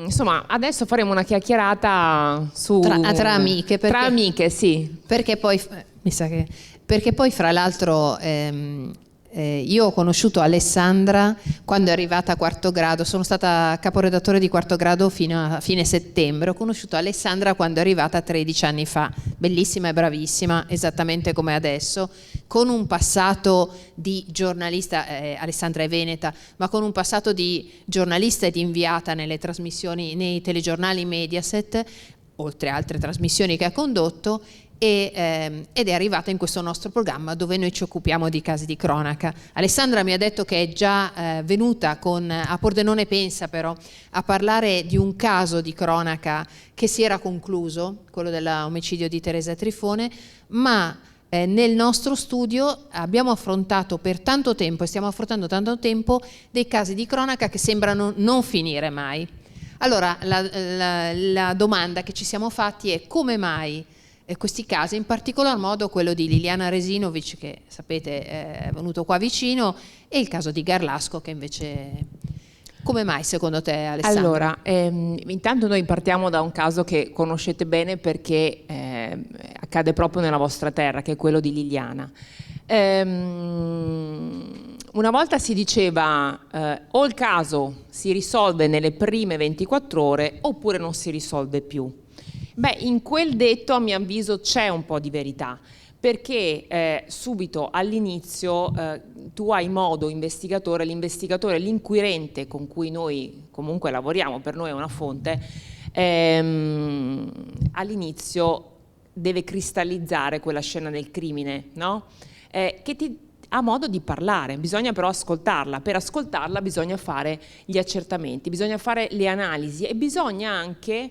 insomma, adesso faremo una chiacchierata tra amiche. Tra amiche, sì. Perché poi, mi sa che, perché poi fra l'altro io ho conosciuto Alessandra quando è arrivata a quarto grado, sono stata caporedattore di quarto grado fino a fine settembre. Ho conosciuto Alessandra quando è arrivata 13 anni fa, bellissima e bravissima, esattamente come adesso, con un passato di giornalista, Alessandra è veneta, ma con un passato di giornalista e di inviata nelle trasmissioni, nei telegiornali Mediaset, oltre a altre trasmissioni che ha condotto, ed è arrivata in questo nostro programma dove noi ci occupiamo di casi di cronaca. Alessandra mi ha detto che è già venuta a Pordenone Pensa però a parlare di un caso di cronaca che si era concluso, quello dell'omicidio di Teresa Trifone, ma nel nostro studio abbiamo affrontato per tanto tempo e stiamo affrontando tanto tempo dei casi di cronaca che sembrano non finire mai. Allora la domanda che ci siamo fatti è: come mai questi casi, in particolar modo quello di Liliana Resinovic, che sapete è venuto qua vicino, e il caso di Garlasco, che invece... Come mai secondo te, Alessandra? Allora, intanto noi partiamo da un caso che conoscete bene perché accade proprio nella vostra terra, che è quello di Liliana. Una volta si diceva o il caso si risolve nelle prime 24 ore oppure non si risolve più. Beh, in quel detto a mio avviso c'è un po' di verità, perché subito all'inizio tu hai modo, l'investigatore, l'inquirente con cui noi comunque lavoriamo, per noi è una fonte, all'inizio deve cristallizzare quella scena del crimine, no? Che ti ha modo di parlare, bisogna però ascoltarla. Per ascoltarla bisogna fare gli accertamenti, bisogna fare le analisi e bisogna anche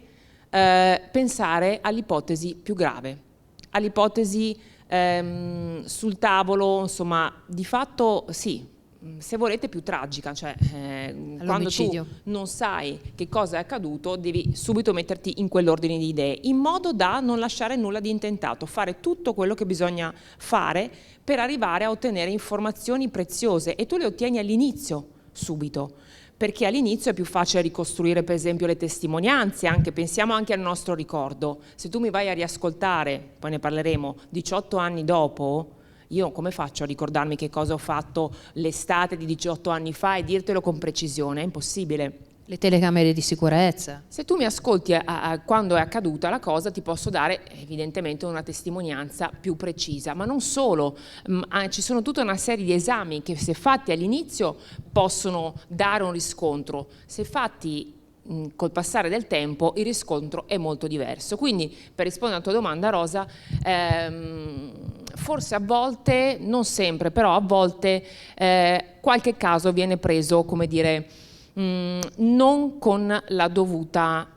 pensare all'ipotesi più grave, all'ipotesi sul tavolo, insomma, di fatto sì, se volete più tragica, cioè quando tu non sai che cosa è accaduto devi subito metterti in quell'ordine di idee, in modo da non lasciare nulla di intentato, fare tutto quello che bisogna fare per arrivare a ottenere informazioni preziose, e tu le ottieni all'inizio, subito. Perché all'inizio è più facile ricostruire per esempio le testimonianze, pensiamo anche al nostro ricordo. Se tu mi vai a riascoltare, poi ne parleremo, 18 anni dopo, io come faccio a ricordarmi che cosa ho fatto l'estate di 18 anni fa e dirtelo con precisione? È impossibile. Le telecamere di sicurezza. Se tu mi ascolti quando è accaduta la cosa, ti posso dare evidentemente una testimonianza più precisa, ma non solo, ci sono tutta una serie di esami che, se fatti all'inizio, possono dare un riscontro, se fatti col passare del tempo il riscontro è molto diverso. Quindi, per rispondere alla tua domanda, Rosa, forse a volte, non sempre, però a volte qualche caso viene preso, come dire, non con la dovuta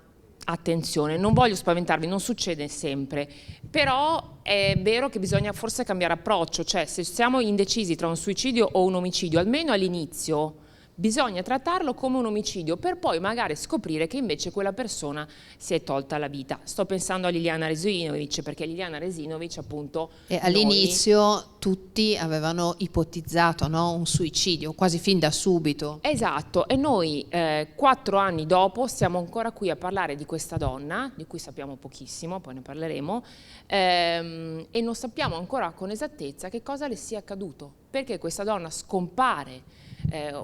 attenzione. Non voglio spaventarvi, non succede sempre, però è vero che bisogna forse cambiare approccio, cioè se siamo indecisi tra un suicidio o un omicidio, almeno all'inizio bisogna trattarlo come un omicidio, per poi magari scoprire che invece quella persona si è tolta la vita. Sto pensando a Liliana Resinovic, perché Liliana Resinovic appunto... E all'inizio tutti avevano ipotizzato, no? Un suicidio, quasi fin da subito. Esatto, e noi 4 anni dopo siamo ancora qui a parlare di questa donna, di cui sappiamo pochissimo, poi ne parleremo, e non sappiamo ancora con esattezza che cosa le sia accaduto, perché questa donna scompare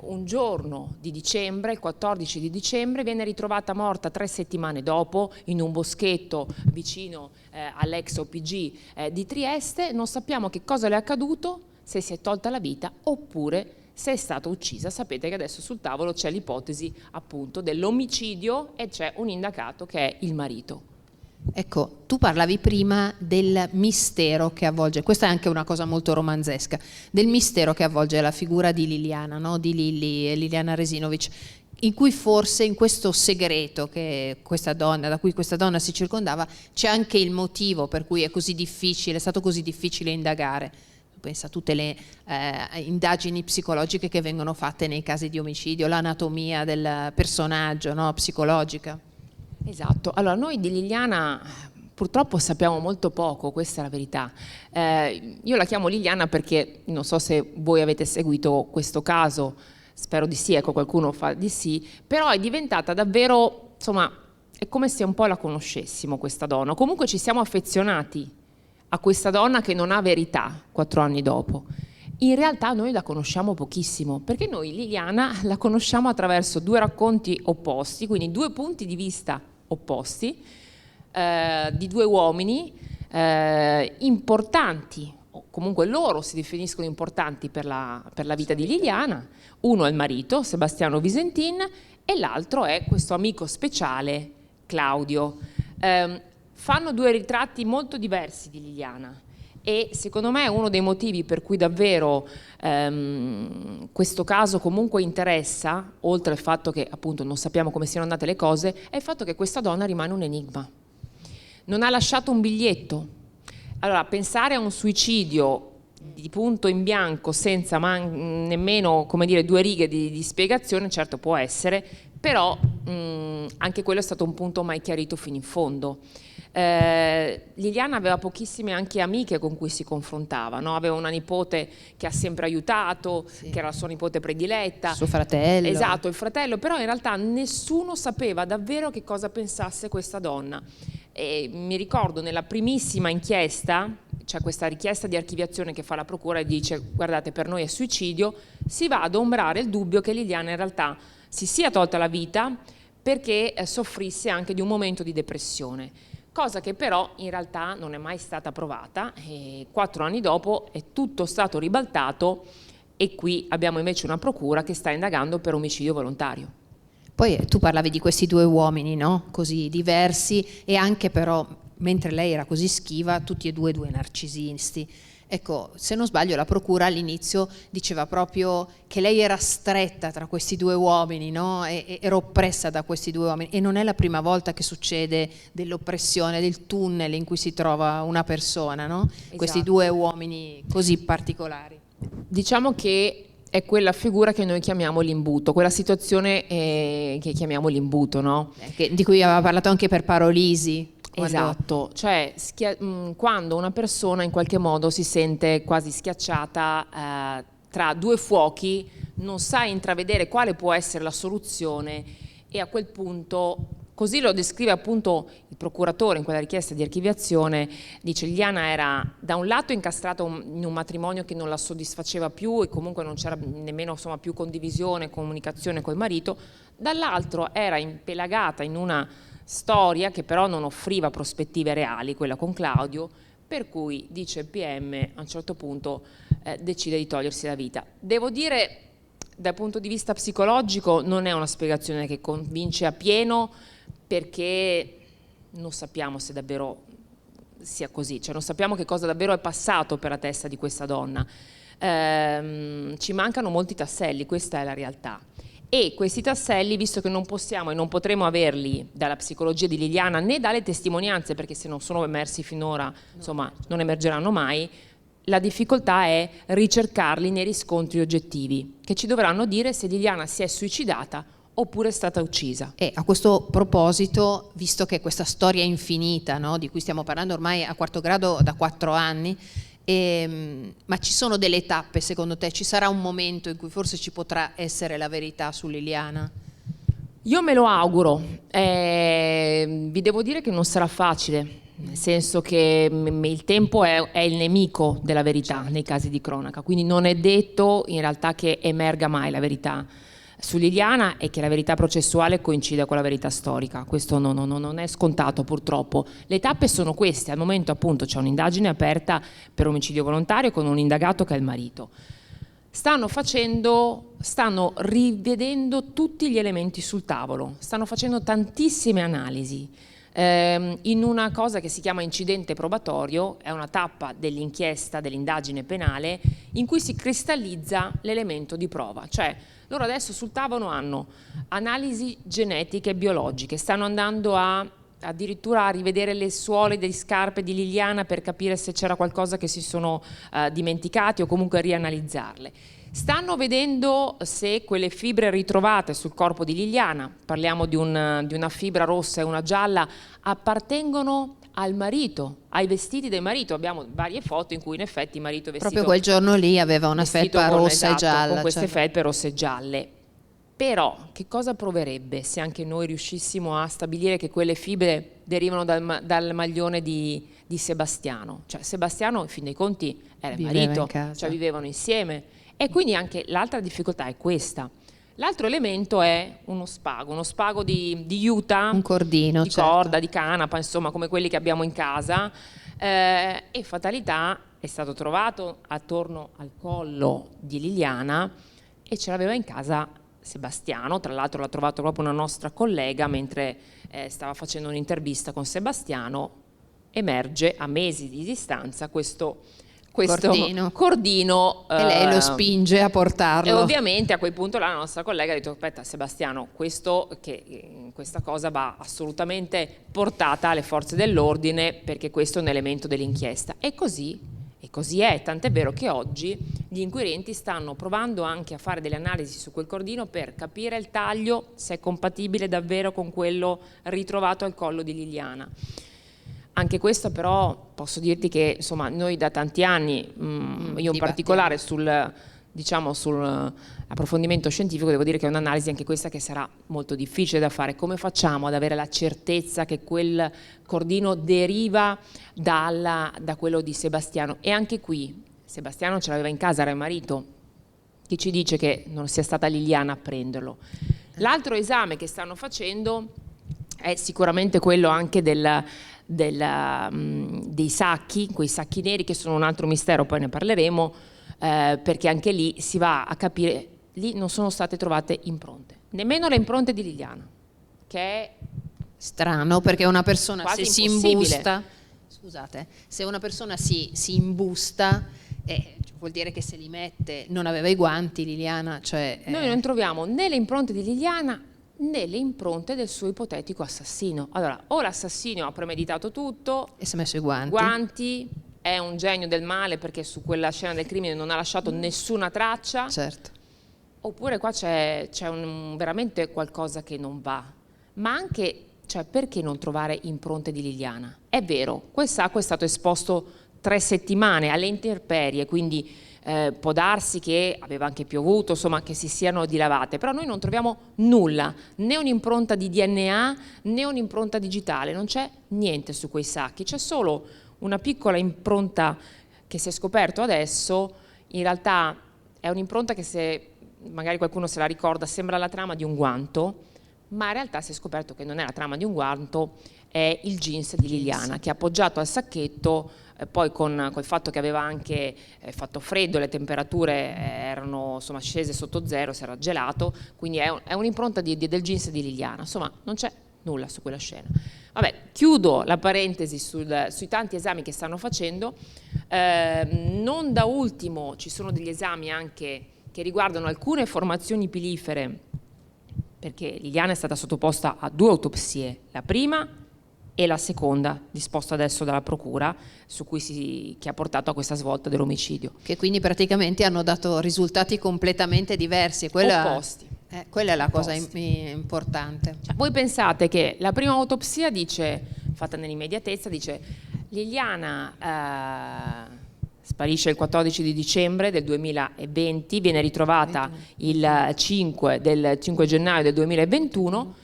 un giorno di dicembre, il 14 di dicembre, viene ritrovata morta 3 settimane dopo in un boschetto vicino all'ex OPG di Trieste. Non sappiamo che cosa le è accaduto, se si è tolta la vita oppure se è stata uccisa. Sapete che adesso sul tavolo c'è l'ipotesi appunto dell'omicidio e c'è un indagato che è il marito. Ecco, tu parlavi prima del mistero che avvolge, questa è anche una cosa molto romanzesca, del mistero che avvolge la figura di Liliana, no? Di Liliana Resinovic, in cui forse in questo segreto che questa donna, da cui questa donna si circondava, c'è anche il motivo per cui è così difficile, è stato così difficile indagare. Pensa a tutte le indagini psicologiche che vengono fatte nei casi di omicidio, l'anatomia del personaggio, no? Psicologica. Esatto, allora noi di Liliana purtroppo sappiamo molto poco, questa è la verità. Io la chiamo Liliana perché non so se voi avete seguito questo caso, spero di sì, ecco, qualcuno fa di sì, però è diventata davvero insomma, è come se un po' la conoscessimo questa donna. Comunque ci siamo affezionati a questa donna che non ha verità 4 anni dopo. In realtà noi la conosciamo pochissimo, perché noi Liliana la conosciamo attraverso 2 racconti opposti, quindi 2 punti di vista opposti, di 2 uomini importanti, o comunque loro si definiscono importanti per la vita di Liliana. Uno è il marito, Sebastiano Visentin, e l'altro è questo amico speciale, Claudio. Fanno 2 ritratti molto diversi di Liliana. E secondo me uno dei motivi per cui davvero questo caso comunque interessa, oltre al fatto che appunto non sappiamo come siano andate le cose, è il fatto che questa donna rimane un enigma. Non ha lasciato un biglietto. Allora, pensare a un suicidio di punto in bianco senza nemmeno, come dire, 2 righe di spiegazione, certo può essere, però anche quello è stato un punto mai chiarito fino in fondo. Liliana aveva pochissime anche amiche con cui si confrontava, no? Aveva una nipote che ha sempre aiutato, sì, che era la sua nipote prediletta, suo fratello, esatto, il fratello, però in realtà nessuno sapeva davvero che cosa pensasse questa donna. E mi ricordo nella primissima inchiesta c'è questa richiesta di archiviazione che fa la procura e dice: guardate, per noi è suicidio. Si va ad ombrare il dubbio che Liliana in realtà si sia tolta la vita perché soffrisse anche di un momento di depressione, cosa che però in realtà non è mai stata provata, e 4 anni dopo è tutto stato ribaltato e qui abbiamo invece una procura che sta indagando per omicidio volontario. Poi tu parlavi di questi 2 uomini, no? Così diversi, e anche però, mentre lei era così schiva, tutti e due narcisisti. Ecco, se non sbaglio la procura all'inizio diceva proprio che lei era stretta tra questi 2 uomini, no? E era oppressa da questi 2 uomini, e non è la prima volta che succede dell'oppressione, del tunnel in cui si trova una persona, no? Esatto. Questi 2 uomini così particolari. Diciamo che è quella figura che noi chiamiamo l'imbuto, quella situazione che chiamiamo l'imbuto, no? Di cui aveva parlato anche per Parolisi. Esatto, cioè quando una persona in qualche modo si sente quasi schiacciata tra 2 fuochi, non sa intravedere quale può essere la soluzione, e a quel punto, così lo descrive appunto il procuratore in quella richiesta di archiviazione, dice: Liliana era da un lato incastrata in un matrimonio che non la soddisfaceva più e comunque non c'era nemmeno, insomma, più condivisione, comunicazione col marito, dall'altro era impelagata in una storia che però non offriva prospettive reali, quella con Claudio, per cui, dice il PM, a un certo punto decide di togliersi la vita. Devo dire, dal punto di vista psicologico non è una spiegazione che convince appieno, perché non sappiamo se davvero sia così, cioè non sappiamo che cosa davvero è passato per la testa di questa donna. Ci mancano molti tasselli, questa è la realtà. E questi tasselli, visto che non possiamo e non potremo averli dalla psicologia di Liliana né dalle testimonianze, perché se non sono emersi finora, insomma, non emergeranno mai, la difficoltà è ricercarli nei riscontri oggettivi, che ci dovranno dire se Liliana si è suicidata oppure è stata uccisa. E a questo proposito, visto che questa storia infinita, no, di cui stiamo parlando ormai a 4° grado da 4 anni, ma ci sono delle tappe, secondo te? Ci sarà un momento in cui forse ci potrà essere la verità su Liliana? Io me lo auguro, vi devo dire che non sarà facile, nel senso che il tempo è il nemico della verità, certo, nei casi di cronaca, quindi non è detto in realtà che emerga mai la verità su Liliana e che la verità processuale coincida con la verità storica. Questo non è scontato, purtroppo. Le tappe sono queste: al momento appunto c'è un'indagine aperta per omicidio volontario con un indagato che è il marito. Stanno rivedendo tutti gli elementi sul tavolo, stanno facendo tantissime analisi in una cosa che si chiama incidente probatorio, è una tappa dell'inchiesta, dell'indagine penale, in cui si cristallizza l'elemento di prova. Cioè, loro adesso sul tavolo hanno analisi genetiche e biologiche, stanno andando addirittura a rivedere le suole delle scarpe di Liliana per capire se c'era qualcosa che si sono dimenticati, o comunque rianalizzarle. Stanno vedendo se quelle fibre ritrovate sul corpo di Liliana, parliamo di una fibra rossa e una gialla, appartengono al marito, ai vestiti del marito. Abbiamo varie foto in cui in effetti il marito vestito... Proprio quel giorno lì aveva una felpa rossa, esatto, e gialla. Con queste certo, felpe rosse e gialle. Però che cosa proverebbe se anche noi riuscissimo a stabilire che quelle fibre derivano dal maglione di Sebastiano? Cioè Sebastiano, in fin dei conti, era il Viveva marito, in casa. cioè vivevano insieme. E quindi anche l'altra difficoltà è questa. L'altro elemento è uno spago di juta, Un cordino, di certo. corda, di canapa, insomma come quelli che abbiamo in casa, e fatalità è stato trovato attorno al collo di Liliana e ce l'aveva in casa Sebastiano. Tra l'altro l'ha trovato proprio una nostra collega mentre stava facendo un'intervista con Sebastiano. Emerge a mesi di distanza questo cordino, e lei lo spinge a portarlo. E ovviamente a quel punto la nostra collega ha detto: aspetta Sebastiano, questa cosa va assolutamente portata alle forze dell'ordine, perché questo è un elemento dell'inchiesta. E così è, tant'è vero che oggi gli inquirenti stanno provando anche a fare delle analisi su quel cordino per capire il taglio, se è compatibile davvero con quello ritrovato al collo di Liliana. Anche questo però posso dirti che insomma noi da tanti anni, io in particolare sull'approfondimento scientifico, devo dire che è un'analisi anche questa che sarà molto difficile da fare. Come facciamo ad avere la certezza che quel cordino deriva da quello di Sebastiano? E anche qui Sebastiano ce l'aveva in casa, era il marito. Chi ci dice che non sia stata Liliana a prenderlo? L'altro esame che stanno facendo è sicuramente quello anche dei sacchi, quei sacchi neri che sono un altro mistero, poi ne parleremo, perché anche lì si va a capire, lì non sono state trovate impronte, nemmeno le impronte di Liliana, che è strano, perché una persona quasi se si impossibile. imbusta, scusate, se una persona si imbusta, vuol dire che se li mette, non aveva i guanti Liliana, cioè noi non troviamo né le impronte di Liliana né le impronte del suo ipotetico assassino. Allora, o l'assassino ha premeditato tutto e si è messo i guanti, è un genio del male perché su quella scena del crimine non ha lasciato nessuna traccia, certo, oppure qua c'è veramente qualcosa che non va. Ma anche, cioè, perché non trovare impronte di Liliana? È vero, quel sacco è stato esposto 3 settimane alle intemperie, quindi può darsi che aveva anche piovuto, insomma, che si siano dilavate, però noi non troviamo nulla, né un'impronta di DNA né un'impronta digitale, non c'è niente su quei sacchi, c'è solo una piccola impronta che si è scoperto adesso. In realtà è un'impronta che, se magari qualcuno se la ricorda, sembra la trama di un guanto, ma in realtà si è scoperto che non è la trama di un guanto, è il jeans di Liliana, che è appoggiato al sacchetto. Poi col fatto che aveva anche fatto freddo, le temperature erano insomma scese sotto zero, si era gelato, quindi è un'impronta del jeans di Liliana. Insomma, non c'è nulla su quella scena. Vabbè, chiudo la parentesi sui tanti esami che stanno facendo. Non da ultimo ci sono degli esami anche che riguardano alcune formazioni pilifere, perché Liliana è stata sottoposta a 2 autopsie, la prima e la seconda, disposta adesso dalla procura, che ha portato a questa svolta dell'omicidio. Che quindi praticamente hanno dato risultati completamente diversi. Opposti. Quella è la cosa importante. Cioè, voi pensate che la prima autopsia dice, fatta nell'immediatezza, dice Liliana sparisce il 14 di dicembre del 2020, viene ritrovata il 5 gennaio del 2021.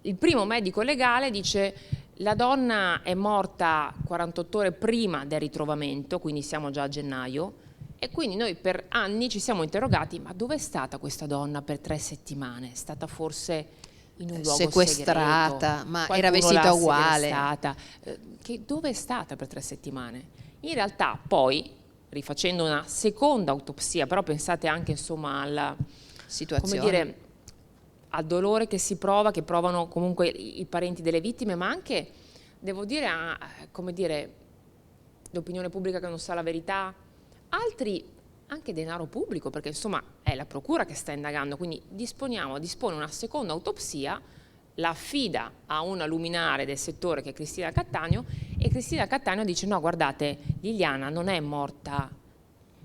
Il primo medico legale dice: la donna è morta 48 ore prima del ritrovamento, quindi siamo già a gennaio, e quindi noi per anni ci siamo interrogati: ma dove è stata questa donna per 3 settimane? È stata forse in un luogo sequestrata, segreto? ma Qualcuno era vestita l'ha uguale? Dove è stata per 3 settimane? In realtà poi, rifacendo una seconda autopsia, però pensate anche insomma alla situazione, come dire, al dolore che si prova, che provano comunque i parenti delle vittime, ma anche, devo dire, come dire, l'opinione pubblica che non sa la verità, altri anche denaro pubblico, perché insomma è la procura che sta indagando, quindi dispone una seconda autopsia, la affida a una luminare del settore che è Cristina Cattaneo, e Cristina Cattaneo dice: no, guardate, Liliana non è morta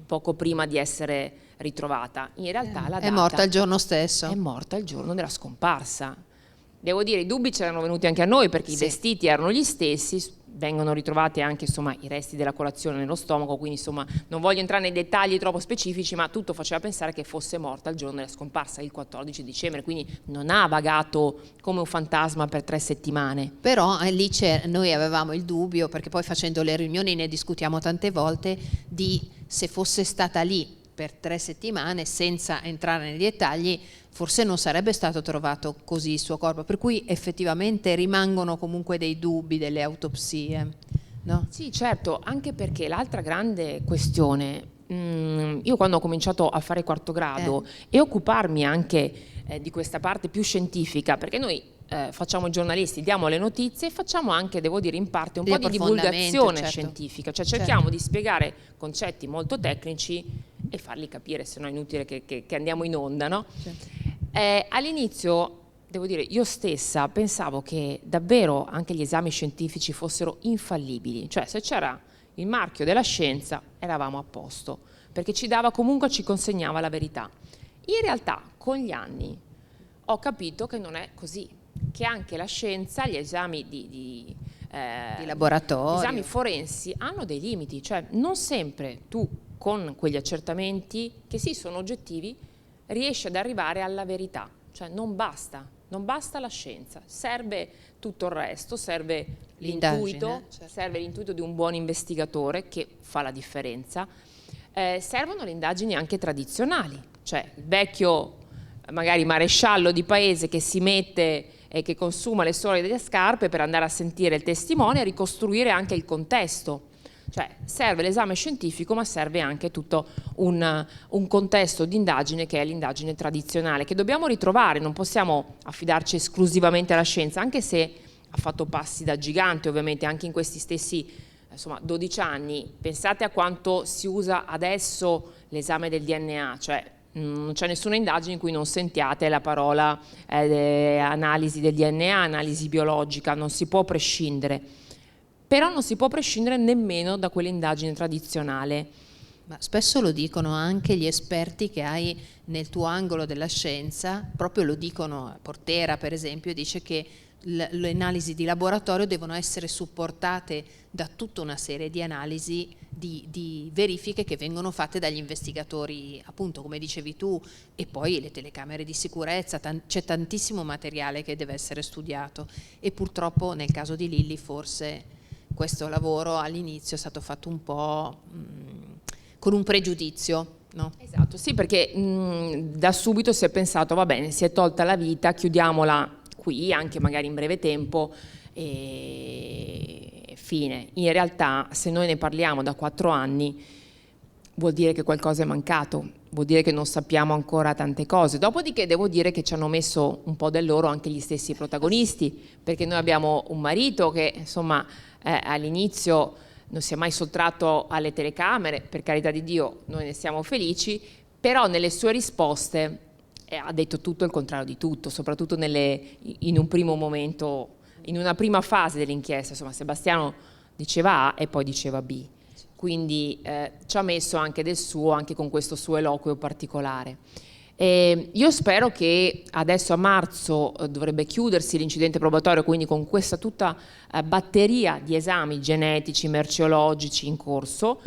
poco prima di essere ritrovata, in realtà la data è morta il giorno stesso, è morta il giorno della scomparsa. Devo dire, i dubbi c'erano venuti anche a noi, perché Sì. i vestiti erano gli stessi, vengono ritrovati anche insomma i resti della colazione nello stomaco, quindi insomma non voglio entrare nei dettagli troppo specifici, ma tutto faceva pensare che fosse morta il giorno della scomparsa, il 14 dicembre, quindi non ha vagato come un fantasma per 3 settimane. Però lì noi avevamo il dubbio, perché poi facendo le riunioni ne discutiamo tante volte, di se fosse stata lì per 3 settimane senza entrare nei dettagli, forse non sarebbe stato trovato così il suo corpo, per cui effettivamente rimangono comunque dei dubbi delle autopsie, no? Sì, certo, anche perché l'altra grande questione, io quando ho cominciato a fare quarto grado e occuparmi anche di questa parte più scientifica, perché noi facciamo giornalisti, diamo le notizie e facciamo anche, devo dire, in parte un po' di divulgazione certo. scientifica, cioè cerchiamo di spiegare concetti molto tecnici e farli capire, se no è inutile che andiamo in onda, no? Certo. All'inizio, devo dire, io stessa pensavo che davvero anche gli esami scientifici fossero infallibili, cioè se c'era il marchio della scienza eravamo a posto, perché ci dava comunque, ci consegnava la verità. In realtà con gli anni ho capito che non è così, che anche la scienza, gli esami di laboratorio, gli esami forensi hanno dei limiti, cioè non sempre tu con quegli accertamenti, che sì sono oggettivi, riesci ad arrivare alla verità, cioè non basta la scienza, serve tutto il resto, serve l'intuito, certo. serve l'intuito di un buon investigatore che fa la differenza, servono le indagini anche tradizionali, cioè il vecchio magari maresciallo di paese che si mette e che consuma le suole delle scarpe per andare a sentire il testimone e ricostruire anche il contesto. Cioè serve l'esame scientifico, ma serve anche tutto un contesto di indagine che è l'indagine tradizionale, che dobbiamo ritrovare, non possiamo affidarci esclusivamente alla scienza, anche se ha fatto passi da gigante ovviamente anche in questi stessi 12 anni. Pensate a quanto si usa adesso l'esame del DNA, cioè non c'è nessuna indagine in cui non sentiate la parola analisi del DNA, analisi biologica, non si può prescindere. Però non si può prescindere nemmeno da quell'indagine tradizionale. Ma spesso lo dicono anche gli esperti che hai nel tuo angolo della scienza, proprio lo dicono, Portera per esempio, dice che le analisi di laboratorio devono essere supportate da tutta una serie di analisi, di verifiche che vengono fatte dagli investigatori, appunto come dicevi tu, e poi le telecamere di sicurezza, c'è tantissimo materiale che deve essere studiato e purtroppo nel caso di Lilly forse questo lavoro all'inizio è stato fatto un po' con un pregiudizio, no? Esatto, sì, perché da subito si è pensato, va bene, si è tolta la vita, chiudiamola qui, anche magari in breve tempo, e fine. In realtà, se noi ne parliamo da 4 anni, vuol dire che qualcosa è mancato, vuol dire che non sappiamo ancora tante cose. Dopodiché devo dire che ci hanno messo un po' del loro anche gli stessi protagonisti, perché noi abbiamo un marito che insomma all'inizio non si è mai sottratto alle telecamere, per carità di Dio, noi ne siamo felici, però nelle sue risposte ha detto tutto il contrario di tutto, soprattutto in un primo momento, in una prima fase dell'inchiesta. Insomma, Sebastiano diceva A e poi diceva B. Quindi ci ha messo anche del suo, anche con questo suo eloquio particolare. Io spero che adesso a marzo dovrebbe chiudersi l'incidente probatorio, quindi con questa tutta batteria di esami genetici, merceologici in corso,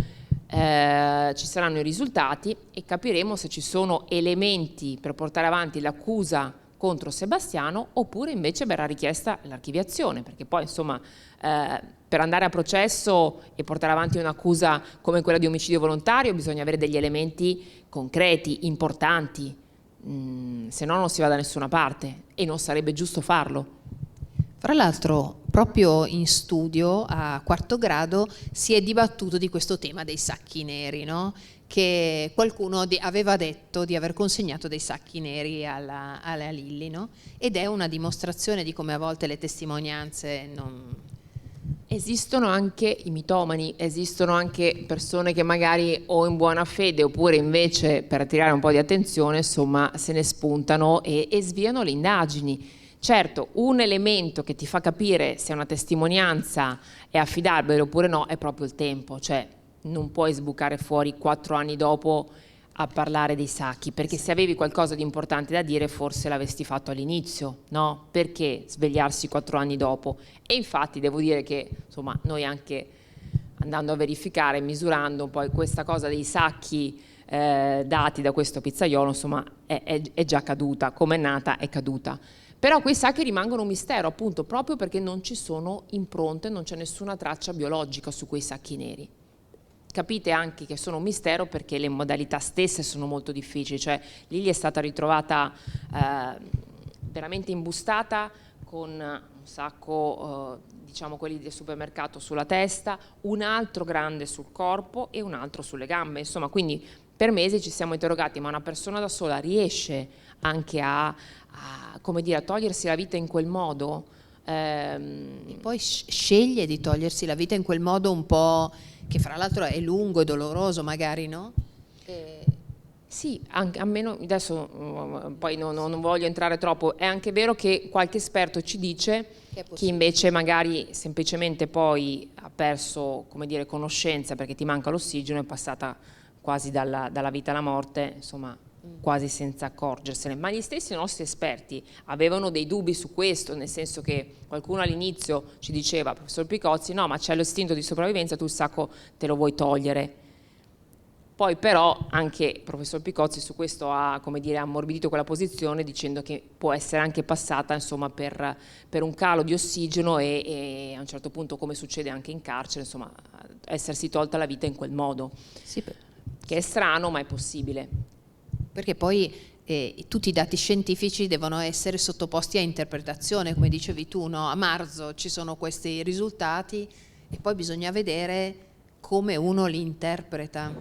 ci saranno i risultati e capiremo se ci sono elementi per portare avanti l'accusa contro Sebastiano oppure invece verrà richiesta l'archiviazione, perché poi insomma per andare a processo e portare avanti un'accusa come quella di omicidio volontario bisogna avere degli elementi concreti, importanti, se no non si va da nessuna parte e non sarebbe giusto farlo. Fra l'altro, proprio in studio a quarto grado si è dibattuto di questo tema dei sacchi neri, no? Che qualcuno aveva detto di aver consegnato dei sacchi neri alla Lilly, no? Ed è una dimostrazione di come a volte le testimonianze non... Esistono anche i mitomani, esistono anche persone che magari o in buona fede oppure invece per attirare un po' di attenzione, insomma, se ne spuntano e sviano le indagini. Certo, un elemento che ti fa capire se una testimonianza è affidabile oppure no è proprio il tempo, cioè non puoi sbucare fuori 4 anni dopo a parlare dei sacchi, perché se avevi qualcosa di importante da dire forse l'avresti fatto all'inizio, no? Perché svegliarsi 4 anni dopo? E infatti devo dire che insomma noi anche andando a verificare, misurando poi questa cosa dei sacchi dati da questo pizzaiolo, insomma è già caduta, come è nata è caduta. Però quei sacchi rimangono un mistero, appunto, proprio perché non ci sono impronte, non c'è nessuna traccia biologica su quei sacchi neri. Capite anche che sono un mistero perché le modalità stesse sono molto difficili, cioè Lily è stata ritrovata veramente imbustata con un sacco, diciamo quelli del supermercato sulla testa, un altro grande sul corpo e un altro sulle gambe, insomma, quindi per mesi ci siamo interrogati, ma una persona da sola riesce anche come dire, a togliersi la vita in quel modo? E poi sceglie di togliersi la vita in quel modo un po' che fra l'altro è lungo e doloroso magari, no? Sì, anche, a meno, adesso poi non voglio entrare troppo, è anche vero che qualche esperto ci dice che invece magari semplicemente poi ha perso, come dire, conoscenza perché ti manca l'ossigeno, è passata quasi dalla vita alla morte, insomma, quasi senza accorgersene, ma gli stessi nostri esperti avevano dei dubbi su questo, nel senso che qualcuno all'inizio ci diceva, professor Picozzi, no, ma c'è l'istinto di sopravvivenza, tu il sacco te lo vuoi togliere. Poi però anche il professor Picozzi su questo ha, come dire, ammorbidito quella posizione dicendo che può essere anche passata, insomma, per un calo di ossigeno e a un certo punto, come succede anche in carcere, insomma, essersi tolta la vita in quel modo, sì, che è strano ma è possibile. Perché poi tutti i dati scientifici devono essere sottoposti a interpretazione, come dicevi tu, no? A marzo ci sono questi risultati e poi bisogna vedere come uno li interpreta.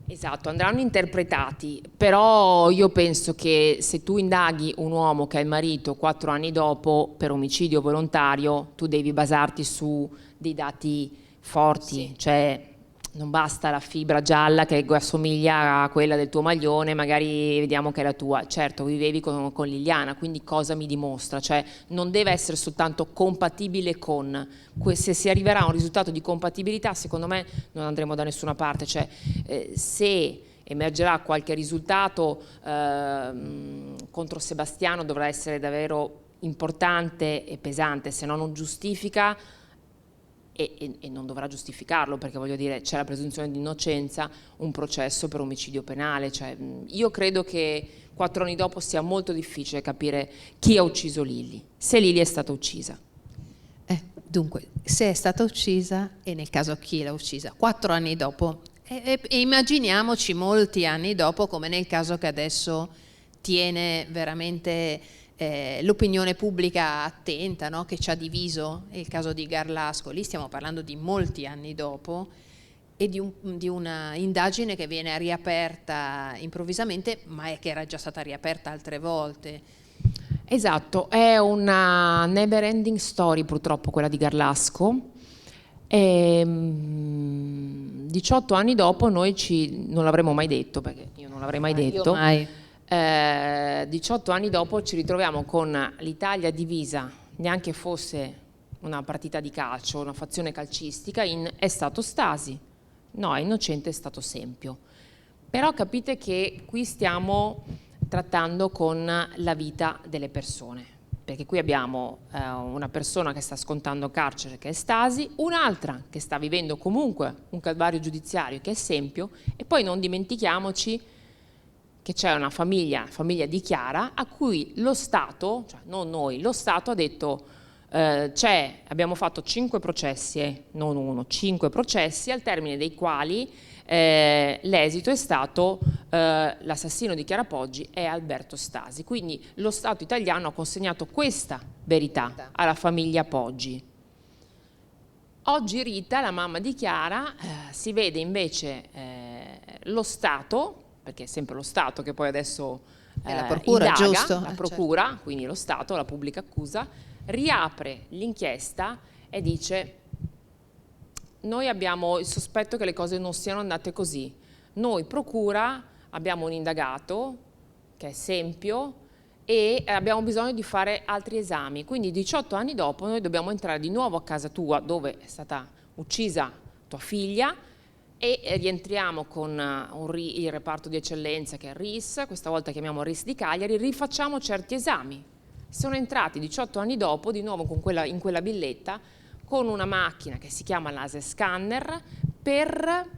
Esatto, andranno interpretati, però io penso che se tu indaghi un uomo che è il marito 4 anni dopo per omicidio volontario, tu devi basarti su dei dati forti, sì. Cioè non basta la fibra gialla che assomiglia a quella del tuo maglione, magari vediamo che è la tua. Certo, vivevi con Liliana, quindi cosa mi dimostra? Cioè non deve essere soltanto compatibile con, se si arriverà a un risultato di compatibilità, secondo me non andremo da nessuna parte. Cioè se emergerà qualche risultato contro Sebastiano dovrà essere davvero importante e pesante, se no non giustifica. E non dovrà giustificarlo, perché voglio dire c'è la presunzione di innocenza, un processo per omicidio penale, cioè, io credo che 4 anni dopo sia molto difficile capire chi ha ucciso Lily, se Lily è stata uccisa. Dunque, se è stata uccisa e nel caso chi l'ha uccisa, 4 anni dopo, e immaginiamoci molti anni dopo, come nel caso che adesso tiene veramente l'opinione pubblica attenta, no? Che ci ha diviso, il caso di Garlasco, lì stiamo parlando di molti anni dopo e di una indagine che viene riaperta improvvisamente, ma che era già stata riaperta altre volte. Esatto, è una never ending story purtroppo quella di Garlasco. 18 anni dopo noi non l'avremmo mai detto, perché io non l'avrei mai detto. Io mai. 18 anni dopo ci ritroviamo con l'Italia divisa, neanche fosse una partita di calcio, una fazione calcistica, è stato Stasi, no, è innocente, è stato Sempio. Però capite che qui stiamo trattando con la vita delle persone, perché qui abbiamo una persona che sta scontando carcere che è Stasi, un'altra che sta vivendo comunque un calvario giudiziario che è Sempio, e poi non dimentichiamoci che c'è una famiglia di Chiara a cui lo Stato, cioè non noi, lo Stato ha detto abbiamo fatto 5 processi, non uno, 5 processi, al termine dei quali l'esito è stato l'assassino di Chiara Poggi è Alberto Stasi. Quindi lo Stato italiano ha consegnato questa verità alla famiglia Poggi. Oggi Rita, la mamma di Chiara, si vede invece lo Stato, perché è sempre lo Stato che poi adesso la procura, indaga, giusto? la procura, Certo. quindi lo Stato, la pubblica accusa, riapre l'inchiesta e dice: noi abbiamo il sospetto che le cose non siano andate così. Noi, procura, abbiamo un indagato, che è Sempio, e abbiamo bisogno di fare altri esami. Quindi 18 anni dopo noi dobbiamo entrare di nuovo a casa tua, dove è stata uccisa tua figlia, e rientriamo con il reparto di eccellenza che è il RIS, questa volta chiamiamo il RIS di Cagliari, rifacciamo certi esami. Sono entrati 18 anni dopo di nuovo in quella billetta con una macchina che si chiama laser scanner per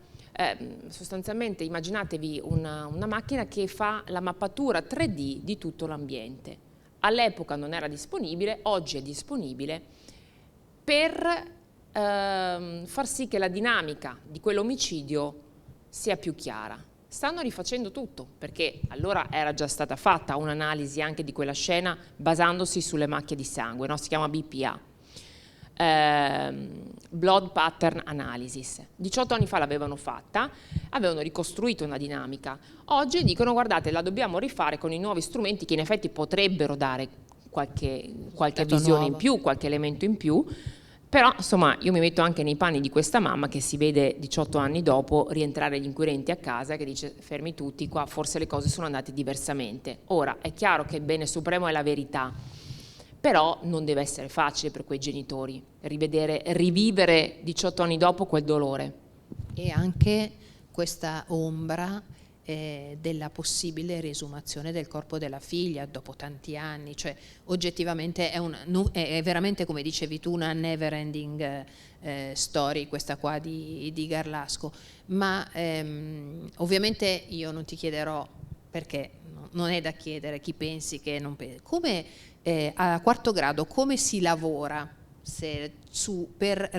sostanzialmente immaginatevi una macchina che fa la mappatura 3D di tutto l'ambiente. All'epoca non era disponibile, oggi è disponibile per far sì che la dinamica di quell'omicidio sia più chiara. Stanno rifacendo tutto, perché allora era già stata fatta un'analisi anche di quella scena basandosi sulle macchie di sangue, no? Si chiama BPA, Blood Pattern Analysis. 18 anni fa l'avevano fatta, avevano ricostruito una dinamica. Oggi dicono guardate, la dobbiamo rifare con i nuovi strumenti che in effetti potrebbero dare qualche visione nuovo in più, qualche elemento in più. Però insomma io mi metto anche nei panni di questa mamma che si vede 18 anni dopo rientrare gli inquirenti a casa e che dice fermi tutti, qua forse le cose sono andate diversamente. Ora è chiaro che il bene supremo è la verità, però non deve essere facile per quei genitori rivivere 18 anni dopo quel dolore. E anche questa ombra della possibile riesumazione del corpo della figlia dopo tanti anni, cioè oggettivamente è veramente, come dicevi tu, una never ending story questa qua di Garlasco, ma ovviamente io non ti chiederò, perché non è da chiedere chi pensi che non pensi, come a quarto grado come si lavora per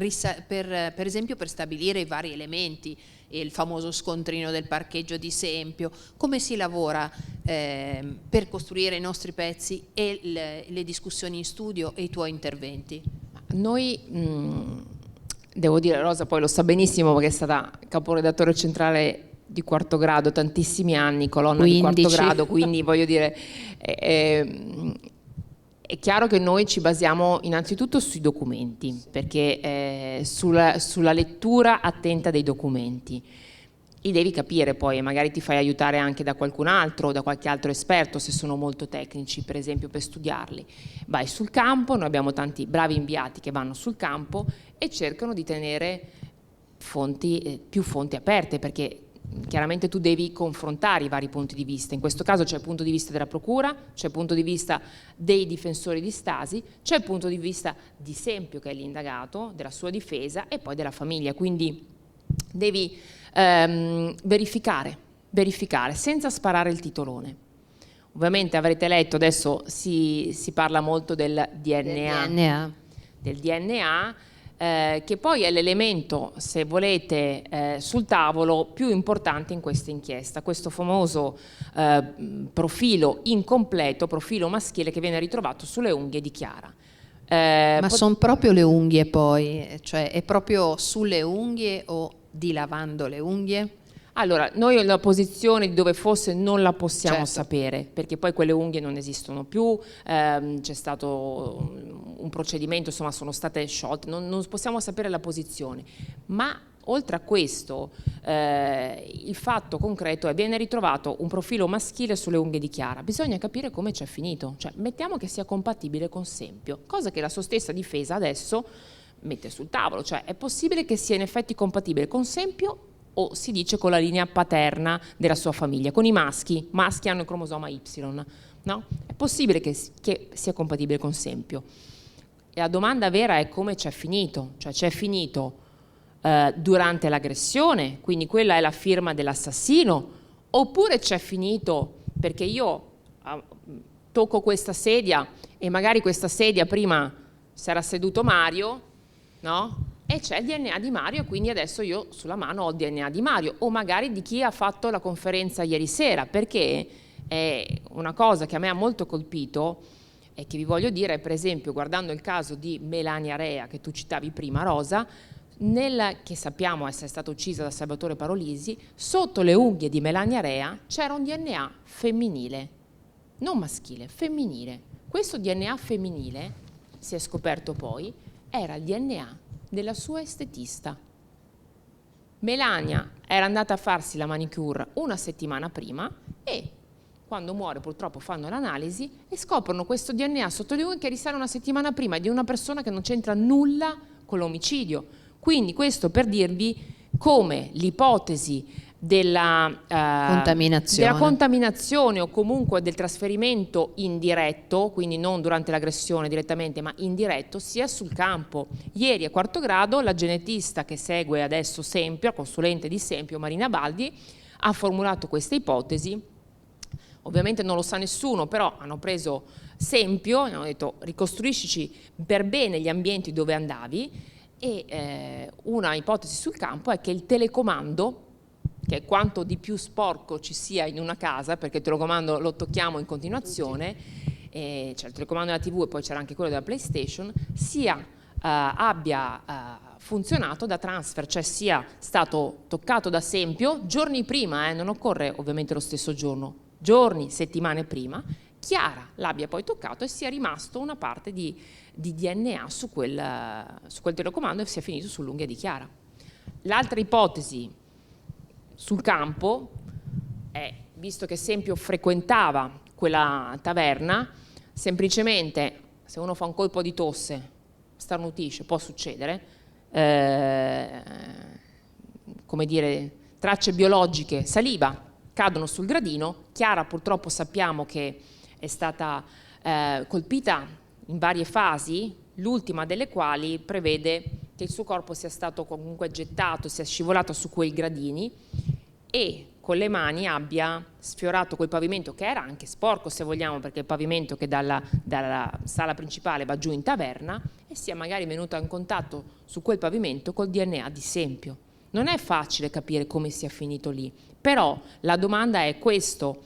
esempio per stabilire i vari elementi, il famoso scontrino del parcheggio di Sempio, come si lavora per costruire i nostri pezzi e le discussioni in studio e i tuoi interventi? Noi, devo dire, Rosa poi lo sa benissimo perché è stata caporedattore centrale di quarto grado tantissimi anni, colonna 15. Di quarto grado, quindi voglio dire, è chiaro che noi ci basiamo innanzitutto sui documenti, perché sulla lettura attenta dei documenti. Li devi capire poi, magari ti fai aiutare anche da qualcun altro, da qualche altro esperto, se sono molto tecnici, per esempio, per studiarli. Vai sul campo, noi abbiamo tanti bravi inviati che vanno sul campo e cercano di tenere più fonti aperte, perché chiaramente tu devi confrontare i vari punti di vista. In questo caso c'è il punto di vista della procura, c'è il punto di vista dei difensori di Stasi, c'è il punto di vista di Sempio, che è l'indagato, della sua difesa e poi della famiglia. Quindi devi verificare senza sparare il titolone. Ovviamente avrete letto, adesso si parla molto del DNA. Che poi è l'elemento, se volete, sul tavolo più importante in questa inchiesta, questo famoso profilo incompleto, profilo maschile che viene ritrovato sulle unghie di Chiara. Ma sono proprio le unghie poi, cioè è proprio sulle unghie o di lavando le unghie? Allora, noi la posizione di dove fosse non la possiamo sapere, perché poi quelle unghie non esistono più, c'è stato un procedimento, insomma sono state sciolte, non possiamo sapere la posizione, ma oltre a questo il fatto concreto è che viene ritrovato un profilo maschile sulle unghie di Chiara, bisogna capire come c'è finito, cioè mettiamo che sia compatibile con Sempio, cosa che la sua stessa difesa adesso mette sul tavolo, cioè è possibile che sia in effetti compatibile con Sempio o si dice con la linea paterna della sua famiglia, con i maschi hanno il cromosoma Y, no? È possibile che sia compatibile con Sempio. E la domanda vera è come c'è finito, cioè c'è finito durante l'aggressione, quindi quella è la firma dell'assassino, oppure c'è finito perché io tocco questa sedia e magari questa sedia prima si era seduto Mario, no? E c'è il DNA di Mario, quindi adesso io sulla mano ho il DNA di Mario, o magari di chi ha fatto la conferenza ieri sera, perché è una cosa che a me ha molto colpito e che vi voglio dire, per esempio, guardando il caso di Melania Rea, che tu citavi prima, Rosa, che sappiamo essere stata uccisa da Salvatore Parolisi, sotto le unghie di Melania Rea c'era un DNA femminile, non maschile, femminile. Questo DNA femminile, si è scoperto poi, era il DNA della sua estetista. Melania era andata a farsi la manicure una settimana prima e quando muore purtroppo fanno l'analisi e scoprono questo DNA sotto le unghie che risale una settimana prima di una persona che non c'entra nulla con l'omicidio. Quindi questo per dirvi come l'ipotesi della contaminazione o comunque del trasferimento indiretto, quindi non durante l'aggressione direttamente ma indiretto, sia sul campo. Ieri a quarto grado la genetista che segue adesso Sempio, consulente di Sempio, Marina Baldi, ha formulato questa ipotesi. Ovviamente non lo sa nessuno, però hanno preso Sempio e hanno detto ricostruiscici per bene gli ambienti dove andavi, e una ipotesi sul campo è che il telecomando, che è quanto di più sporco ci sia in una casa, perché il telecomando lo tocchiamo in continuazione, c'è il telecomando della TV e poi c'era anche quello della PlayStation, abbia funzionato da transfer, cioè sia stato toccato da Sempio giorni prima, non occorre ovviamente lo stesso giorno, giorni, settimane prima, Chiara l'abbia poi toccato e sia rimasto una parte di DNA su quel telecomando e sia finito sull'unghia di Chiara. L'altra ipotesi sul campo è, visto che Sempio frequentava quella taverna, semplicemente se uno fa un colpo di tosse, starnutisce, può succedere, come dire, tracce biologiche, saliva, cadono sul gradino. Chiara purtroppo sappiamo che è stata colpita in varie fasi, l'ultima delle quali prevede che il suo corpo sia stato comunque gettato, sia scivolato su quei gradini e con le mani abbia sfiorato quel pavimento, che era anche sporco se vogliamo, perché è il pavimento che dalla sala principale va giù in taverna, e sia magari venuta in contatto su quel pavimento col DNA di Sempio. Non è facile capire come sia finito lì, però la domanda è: questo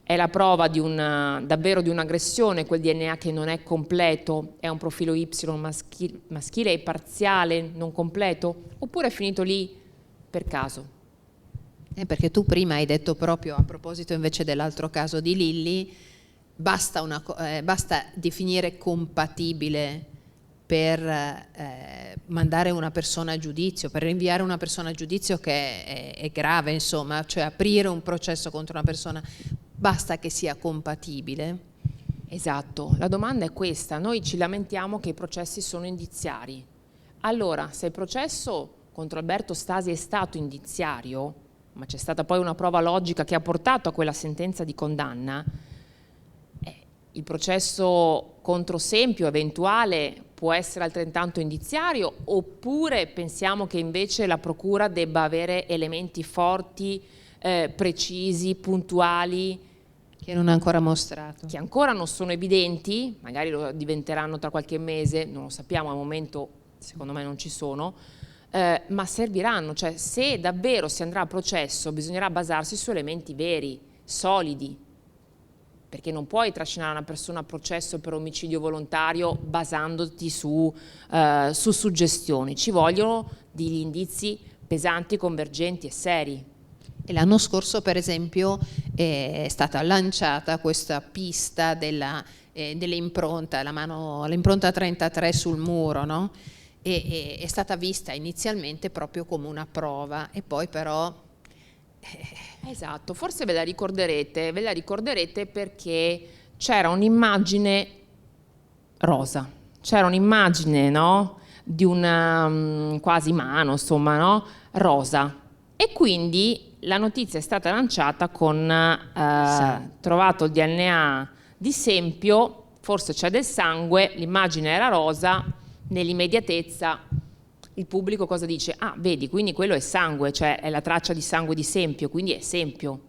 è la prova davvero di un'aggressione, quel DNA che non è completo, è un profilo Y maschile e parziale, non completo, oppure è finito lì per caso? Perché tu prima hai detto, proprio a proposito invece dell'altro caso di Lilly, basta definire compatibile per mandare una persona a giudizio, per rinviare una persona a giudizio, che è grave, insomma, cioè aprire un processo contro una persona, basta che sia compatibile. Esatto, la domanda è questa: noi ci lamentiamo che i processi sono indiziari. Allora, se il processo contro Alberto Stasi è stato indiziario, ma c'è stata poi una prova logica che ha portato a quella sentenza di condanna, il processo contro Sempio eventuale può essere altrettanto indiziario, oppure pensiamo che invece la procura debba avere elementi forti, precisi, puntuali, che non ha ancora mostrato, che ancora non sono evidenti, magari lo diventeranno tra qualche mese, non lo sappiamo, al momento secondo me non ci sono, ma serviranno. Cioè, se davvero si andrà a processo bisognerà basarsi su elementi veri, solidi, perché non puoi trascinare una persona a processo per omicidio volontario basandoti su suggestioni. Ci vogliono degli indizi pesanti, convergenti e seri. E l'anno scorso, per esempio, è stata lanciata questa pista dell'impronta, l'impronta 33 sul muro, no? E è stata vista inizialmente proprio come una prova, e poi però... Esatto, forse ve la ricorderete perché c'era un'immagine rosa, c'era un'immagine, no? Di una quasi mano, insomma, no? Rosa. E quindi la notizia è stata lanciata con trovato il DNA di Sempio, forse c'è del sangue, l'immagine era rosa, nell'immediatezza il pubblico cosa dice? Ah, vedi, quindi quello è sangue, cioè è la traccia di sangue di Sempio, quindi è Sempio.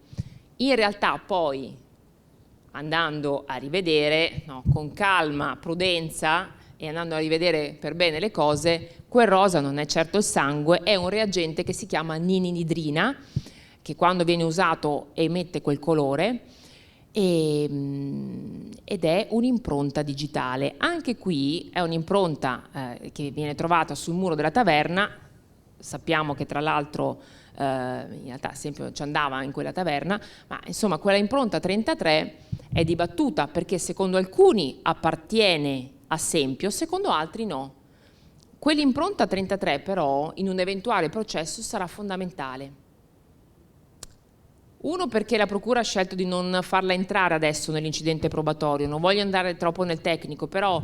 In realtà poi, andando a rivedere, no, con calma, prudenza, e andando a rivedere per bene le cose, quel rosa non è certo il sangue, è un reagente che si chiama ninidrina, che quando viene usato emette quel colore, ed è un'impronta digitale. Anche qui è un'impronta che viene trovata sul muro della taverna. Sappiamo che tra l'altro in realtà sempre ci andava in quella taverna, ma insomma quella impronta 33 è dibattuta perché secondo alcuni appartiene a Sempio, secondo altri no. Quell'impronta 33 però in un eventuale processo sarà fondamentale. Uno, perché la procura ha scelto di non farla entrare adesso nell'incidente probatorio, non voglio andare troppo nel tecnico, però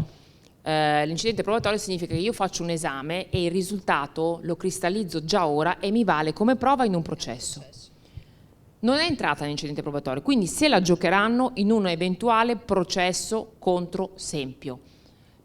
l'incidente probatorio significa che io faccio un esame e il risultato lo cristallizzo già ora e mi vale come prova in un processo. Non è entrata l'incidente probatorio, quindi se la giocheranno in un eventuale processo contro Sempio.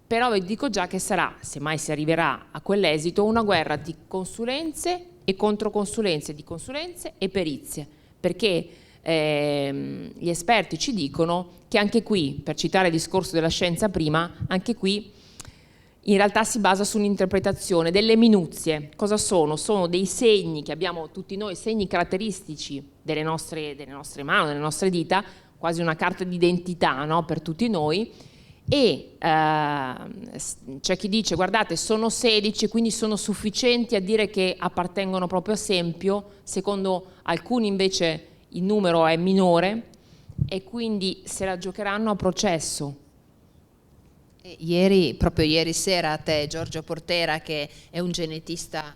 Però vi dico già che sarà, se mai si arriverà a quell'esito, una guerra di consulenze e controconsulenze, di consulenze e perizie, perché gli esperti ci dicono che anche qui, per citare il discorso della scienza prima, anche qui in realtà si basa su un'interpretazione delle minuzie. Cosa sono? Sono dei segni che abbiamo tutti noi, segni caratteristici delle nostre mani, delle nostre dita, quasi una carta d'identità, no? Per tutti noi. E c'è chi dice guardate sono 16 quindi sono sufficienti a dire che appartengono proprio a Sempio, secondo alcuni invece il numero è minore e quindi se la giocheranno a processo. Proprio ieri sera a te Giorgio Portera, che è un genetista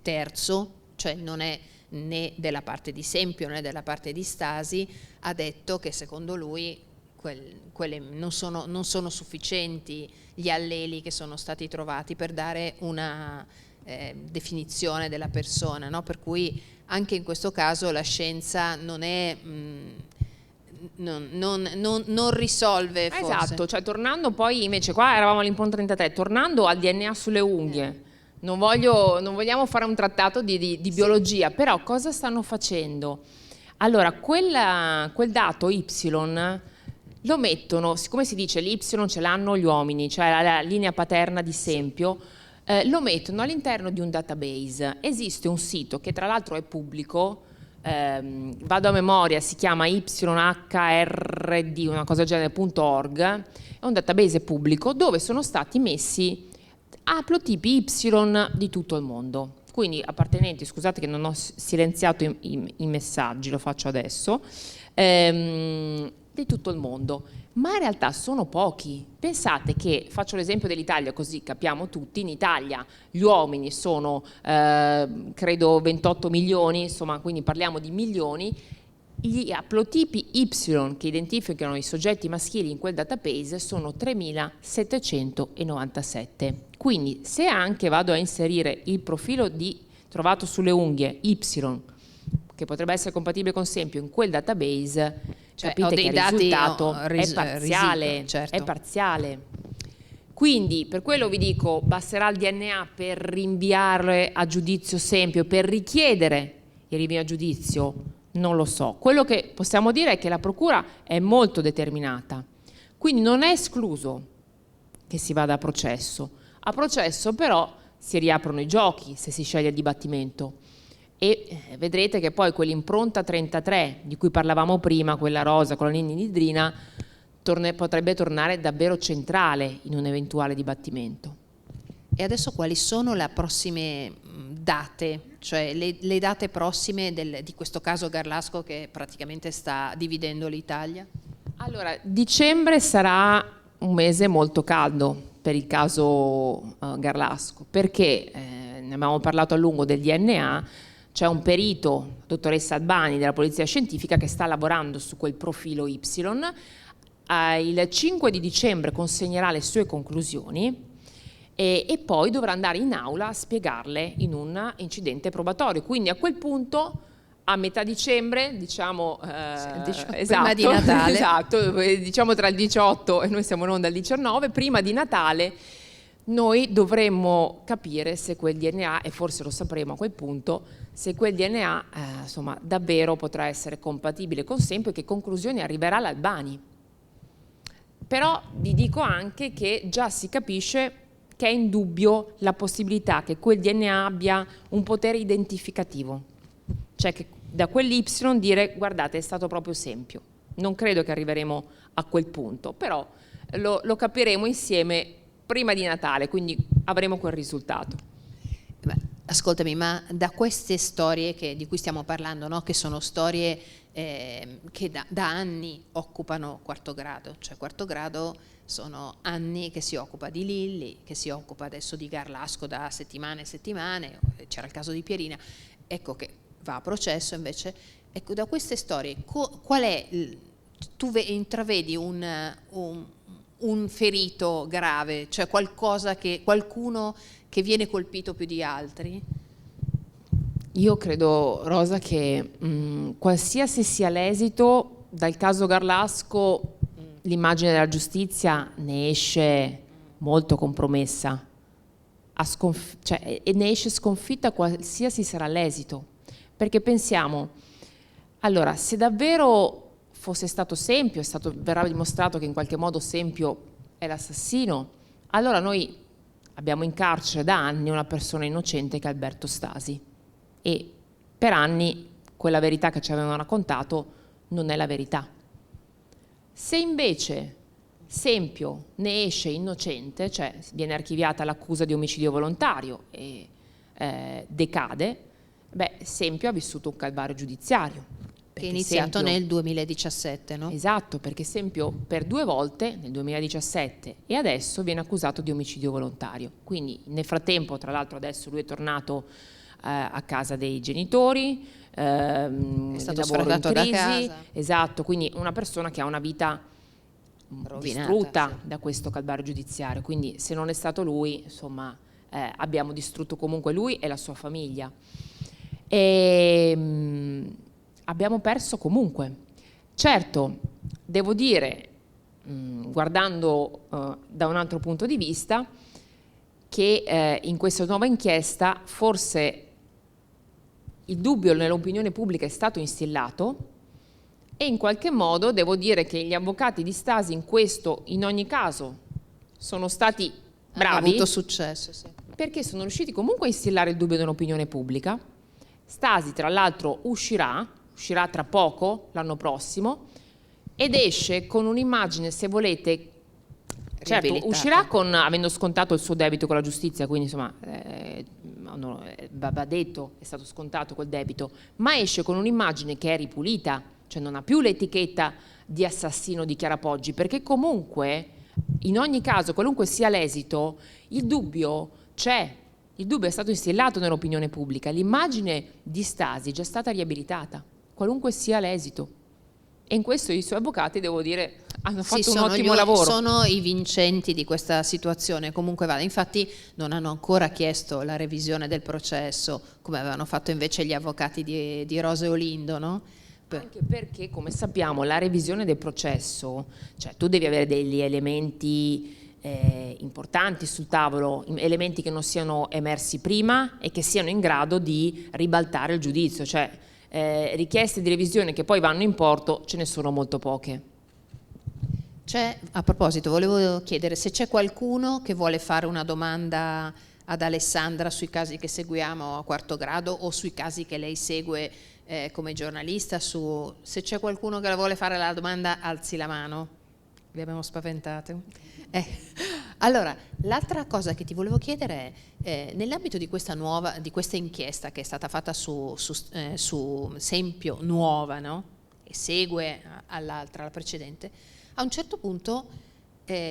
terzo, cioè non è né della parte di Sempio né della parte di Stasi, ha detto che secondo lui non sono sufficienti gli alleli che sono stati trovati per dare una definizione della persona, no? Per cui anche in questo caso la scienza non è non risolve forse. Esatto, cioè tornando poi invece qua eravamo all'impronta 33, tornando al DNA sulle unghie, non vogliamo fare un trattato di biologia, però cosa stanno facendo? Allora quel dato Y lo mettono, siccome si dice l'Y ce l'hanno gli uomini, cioè la linea paterna di Sempio, lo mettono all'interno di un database. Esiste un sito che tra l'altro è pubblico, vado a memoria, si chiama YHRD, una cosa del genere.org, è un database pubblico dove sono stati messi aplotipi Y di tutto il mondo, quindi appartenenti, scusate che non ho silenziato i messaggi, lo faccio adesso, di tutto il mondo, ma in realtà sono pochi. Pensate che, faccio l'esempio dell'Italia così capiamo tutti, in Italia gli uomini sono credo 28 milioni, insomma, quindi parliamo di milioni, gli aplotipi Y che identificano i soggetti maschili in quel database sono 3.797. Quindi se anche vado a inserire il profilo trovato sulle unghie Y, che potrebbe essere compatibile con Sempio in quel database, capite che il risultato è parziale, certo. è parziale. Quindi per quello vi dico, basterà il DNA per rinviarle a giudizio Sempio, per richiedere il rinvio a giudizio? Non lo so. Quello che possiamo dire è che la procura è molto determinata, quindi non è escluso che si vada a processo. A processo però si riaprono i giochi se si sceglie il dibattimento. E vedrete che poi quell'impronta 33 di cui parlavamo prima, quella rosa con la linea nidrina, potrebbe tornare davvero centrale in un eventuale dibattimento. E adesso quali sono le prossime date, cioè le date prossime di questo caso Garlasco che praticamente sta dividendo l'Italia? Allora, dicembre sarà un mese molto caldo per il caso Garlasco, perché ne abbiamo parlato a lungo del DNA. C'è un perito, dottoressa Albani della Polizia Scientifica, che sta lavorando su quel profilo Y. Il 5 di dicembre consegnerà le sue conclusioni e poi dovrà andare in aula a spiegarle in un incidente probatorio. Quindi a quel punto, a metà dicembre, diciamo esatto, prima di Natale. Esatto, diciamo tra il 18 e noi siamo in onda il 19, prima di Natale, noi dovremmo capire se quel DNA, e forse lo sapremo a quel punto, se quel DNA insomma, davvero potrà essere compatibile con Sempio e che conclusioni arriverà l'Albani. Però vi dico anche che già si capisce che è in dubbio la possibilità che quel DNA abbia un potere identificativo, cioè che da quell'Y dire guardate è stato proprio Sempio. Non credo che arriveremo a quel punto, però lo capiremo insieme prima di Natale, quindi avremo quel risultato. Ascoltami, ma da queste storie di cui stiamo parlando, no? Che sono storie che da anni occupano Quarto Grado, cioè Quarto Grado sono anni che si occupa di Lilli, che si occupa adesso di Garlasco da settimane e settimane, c'era il caso di Pierina, ecco che va a processo invece. Ecco, da queste storie qual è, tu intravedi un un ferito grave, cioè qualcuno che viene colpito più di altri? Io credo, Rosa, che qualsiasi sia l'esito, dal caso Garlasco l'immagine della giustizia ne esce molto compromessa, e ne esce sconfitta qualsiasi sarà l'esito. Perché pensiamo, allora, se davvero fosse stato Sempio, verrà dimostrato che in qualche modo Sempio è l'assassino, allora noi abbiamo in carcere da anni una persona innocente che è Alberto Stasi, e per anni quella verità che ci avevano raccontato non è la verità. Se invece Sempio ne esce innocente, cioè viene archiviata l'accusa di omicidio volontario e decade, Sempio ha vissuto un calvario giudiziario. Che è iniziato nel 2017, no? Esatto, perché Sempio per 2 volte, nel 2017 e adesso, viene accusato di omicidio volontario. Quindi nel frattempo, tra l'altro adesso lui è tornato a casa dei genitori, è stato sfratato da casa. Esatto, quindi una persona che ha una vita distrutta, sì, da questo calvario giudiziario. Quindi se non è stato lui, insomma, abbiamo distrutto comunque lui e la sua famiglia. Abbiamo perso comunque. Certo, devo dire, guardando da un altro punto di vista, che in questa nuova inchiesta forse il dubbio nell'opinione pubblica è stato instillato, e in qualche modo devo dire che gli avvocati di Stasi in ogni caso sono stati bravi. Hanno avuto successo, sì. Perché sono riusciti comunque a instillare il dubbio nell'opinione pubblica. Stasi, tra l'altro, uscirà tra poco, l'anno prossimo, ed esce con un'immagine, se volete, certo, uscirà avendo scontato il suo debito con la giustizia, quindi insomma va detto, è stato scontato quel debito, ma esce con un'immagine che è ripulita, cioè non ha più l'etichetta di assassino di Chiara Poggi, perché comunque, in ogni caso, qualunque sia l'esito, il dubbio c'è. Il dubbio è stato instillato nell'opinione pubblica, l'immagine di Stasi è già stata riabilitata, qualunque sia l'esito. E in questo i suoi avvocati, devo dire, hanno fatto un ottimo lavoro. Sono i vincenti di questa situazione, comunque vada. Infatti non hanno ancora chiesto la revisione del processo, come avevano fatto invece gli avvocati di Rose Olindo, no? Anche perché, come sappiamo, la revisione del processo, cioè tu devi avere degli elementi importanti sul tavolo, elementi che non siano emersi prima e che siano in grado di ribaltare il giudizio, cioè richieste di revisione che poi vanno in porto ce ne sono molto poche. A proposito, volevo chiedere se c'è qualcuno che vuole fare una domanda ad Alessandra sui casi che seguiamo a Quarto Grado o sui casi che lei segue come giornalista. Se c'è qualcuno che vuole fare la domanda, alzi la mano. Vi abbiamo spaventate. Allora, l'altra cosa che ti volevo chiedere è, nell'ambito di questa inchiesta che è stata fatta su Sempio nuova, no? E segue alla precedente, a un certo punto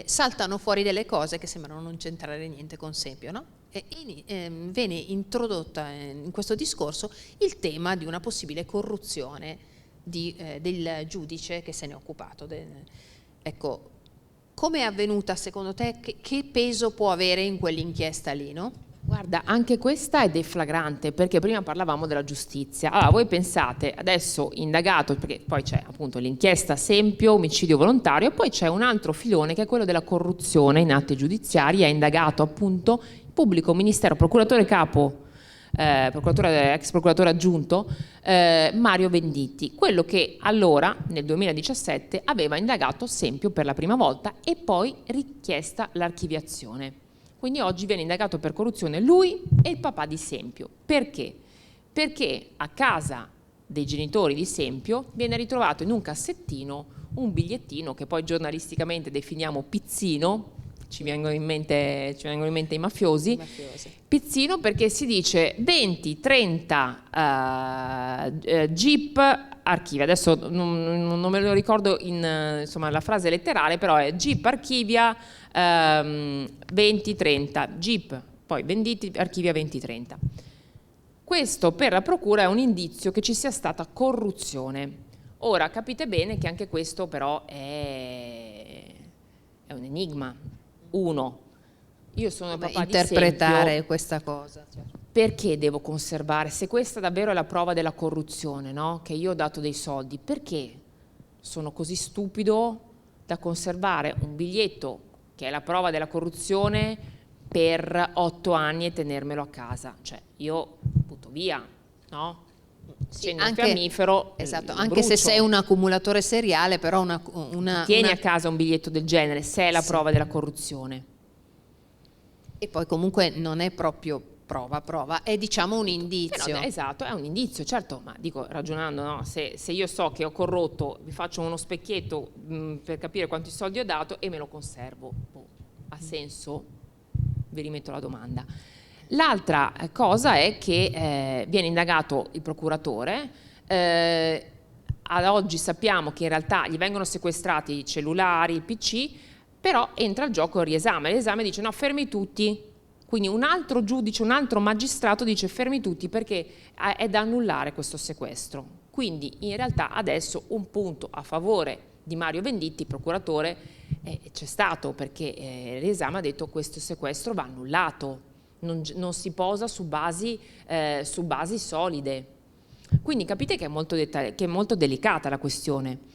saltano fuori delle cose che sembrano non c'entrare niente con Sempio, no? E viene introdotta in questo discorso il tema di una possibile corruzione del giudice che se ne è occupato. Ecco, come è avvenuta secondo te? Che peso può avere in quell'inchiesta lì, no? Guarda, anche questa è deflagrante, perché prima parlavamo della giustizia. Allora, voi pensate, adesso indagato, perché poi c'è appunto l'inchiesta Sempio, omicidio volontario, e poi c'è un altro filone che è quello della corruzione in atti giudiziari. Ha indagato appunto il pubblico ministero, procuratore capo, ex procuratore aggiunto Mario Venditti, quello che allora nel 2017 aveva indagato Sempio per la prima volta e poi richiesta l'archiviazione. Quindi oggi viene indagato per corruzione lui e il papà di Sempio. Perché? Perché a casa dei genitori di Sempio viene ritrovato in un cassettino un bigliettino che poi giornalisticamente definiamo pizzino. Ci vengono in mente i mafiosi. Pizzino perché si dice 20-30 Jeep archivia. Adesso non me lo ricordo insomma la frase letterale, però è Jeep archivia 20-30 Jeep, poi Venditti archivia 20-30. Questo per la procura è un indizio che ci sia stata corruzione. Ora capite bene che anche questo però è è un enigma. Uno, io sono il papà interpretare di Sempio, questa cosa. Certo. perché devo conservare? Se questa davvero è la prova della corruzione, no? Che io ho dato dei soldi, perché sono così stupido da conservare un biglietto che è la prova della corruzione per 8 anni e tenermelo a casa? Cioè, io butto via, no? Sì, Accendo un fiammifero, esatto, lo anche se brucio. sei un accumulatore seriale, però Tieni a casa un biglietto del genere se è la prova della corruzione. E poi comunque non è proprio prova, è diciamo un indizio. Però, esatto, è un indizio, certo, ma dico, ragionando, no? Se io so che ho corrotto, vi faccio uno specchietto per capire quanti soldi ho dato e me lo conservo. Ha senso? Vi rimetto la domanda. L'altra cosa è che viene indagato il procuratore, ad oggi sappiamo che in realtà gli vengono sequestrati i cellulari, il PC, però entra il gioco il riesame. L'esame dice no, fermi tutti. Quindi un altro giudice, un altro magistrato dice fermi tutti perché è da annullare questo sequestro. Quindi in realtà adesso un punto a favore di Mario Venditti, procuratore, c'è stato, perché l'esame ha detto questo sequestro va annullato, non si posa su basi solide. Quindi capite che è molto delicata la questione.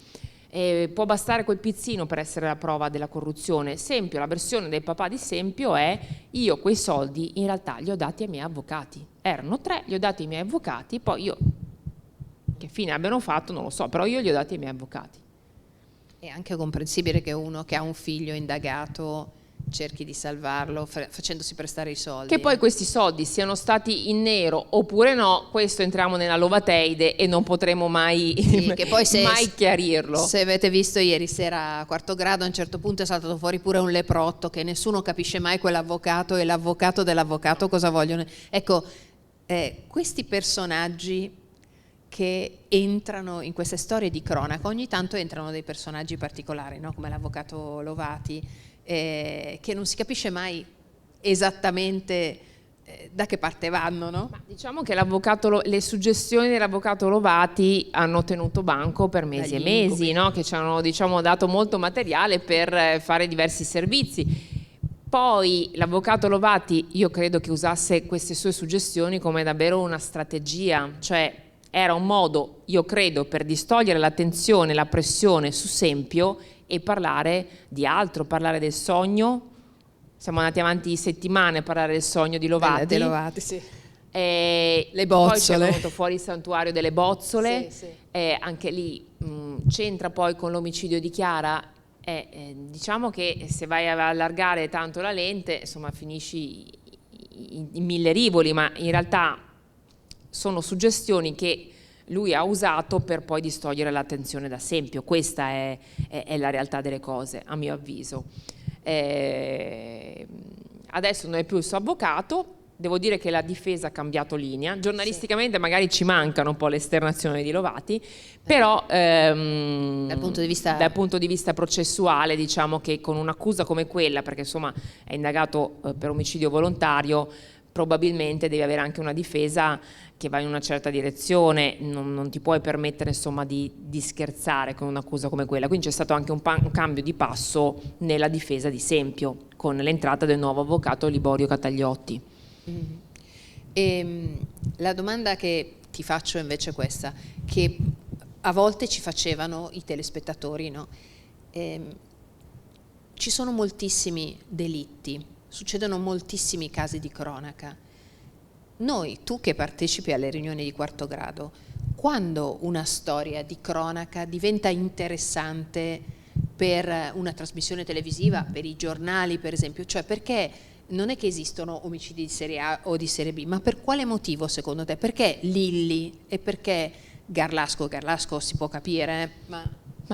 Può bastare quel pizzino per essere la prova della corruzione. Sempio, la versione del papà di Sempio è: io quei soldi in realtà li ho dati ai miei avvocati, erano 3, li ho dati ai miei avvocati, poi io, che fine abbiano fatto non lo so, però io li ho dati ai miei avvocati. È anche comprensibile che uno che ha un figlio indagato cerchi di salvarlo facendosi prestare i soldi. Che poi questi soldi siano stati in nero oppure no, questo entriamo nella Lovateide e non potremo mai, che poi mai chiarirlo. Se avete visto ieri sera a Quarto Grado, a un certo punto è saltato fuori pure un leprotto, che nessuno capisce mai quell'avvocato e l'avvocato dell'avvocato cosa vogliono. Ecco, questi personaggi che entrano in queste storie di cronaca, ogni tanto entrano dei personaggi particolari, no? Come l'avvocato Lovati, che non si capisce mai esattamente da che parte vanno, no? Ma diciamo che le suggestioni dell'avvocato Lovati hanno tenuto banco per mesi e mesi, no? Che ci hanno, diciamo, dato molto materiale per fare diversi servizi. Poi l'avvocato Lovati, io credo che usasse queste sue suggestioni come davvero una strategia, cioè era un modo, io credo, per distogliere l'attenzione, la pressione su Sempio e parlare di altro, parlare del sogno. Siamo andati avanti settimane a parlare del sogno di Lovati. Di Lovati, sì. Le bozzole. Poi c'è venuto fuori il santuario delle bozzole. Sì, sì. Anche lì c'entra poi con l'omicidio di Chiara. Diciamo che se vai a allargare tanto la lente, insomma, finisci in mille rivoli, ma in realtà sono suggestioni che lui ha usato per poi distogliere l'attenzione da Sempio. Questa è la realtà delle cose, a mio avviso. Adesso non è più il suo avvocato, devo dire che la difesa ha cambiato linea, giornalisticamente magari ci mancano un po' le esternazioni di Lovati, però dal punto di vista processuale, diciamo che con un'accusa come quella, perché insomma è indagato per omicidio volontario, probabilmente devi avere anche una difesa che va in una certa direzione, non ti puoi permettere insomma di scherzare con un'accusa come quella. Quindi c'è stato anche un cambio di passo nella difesa di Sempio con l'entrata del nuovo avvocato Liborio Catalgliotti. La domanda che ti faccio invece è questa, che a volte ci facevano i telespettatori, no? Ci sono moltissimi delitti, succedono moltissimi casi di cronaca. Noi, tu che partecipi alle riunioni di Quarto Grado, quando una storia di cronaca diventa interessante per una trasmissione televisiva, per i giornali per esempio, cioè perché non è che esistono omicidi di serie A o di serie B, ma per quale motivo secondo te? Perché Lilli e perché Garlasco si può capire, Ma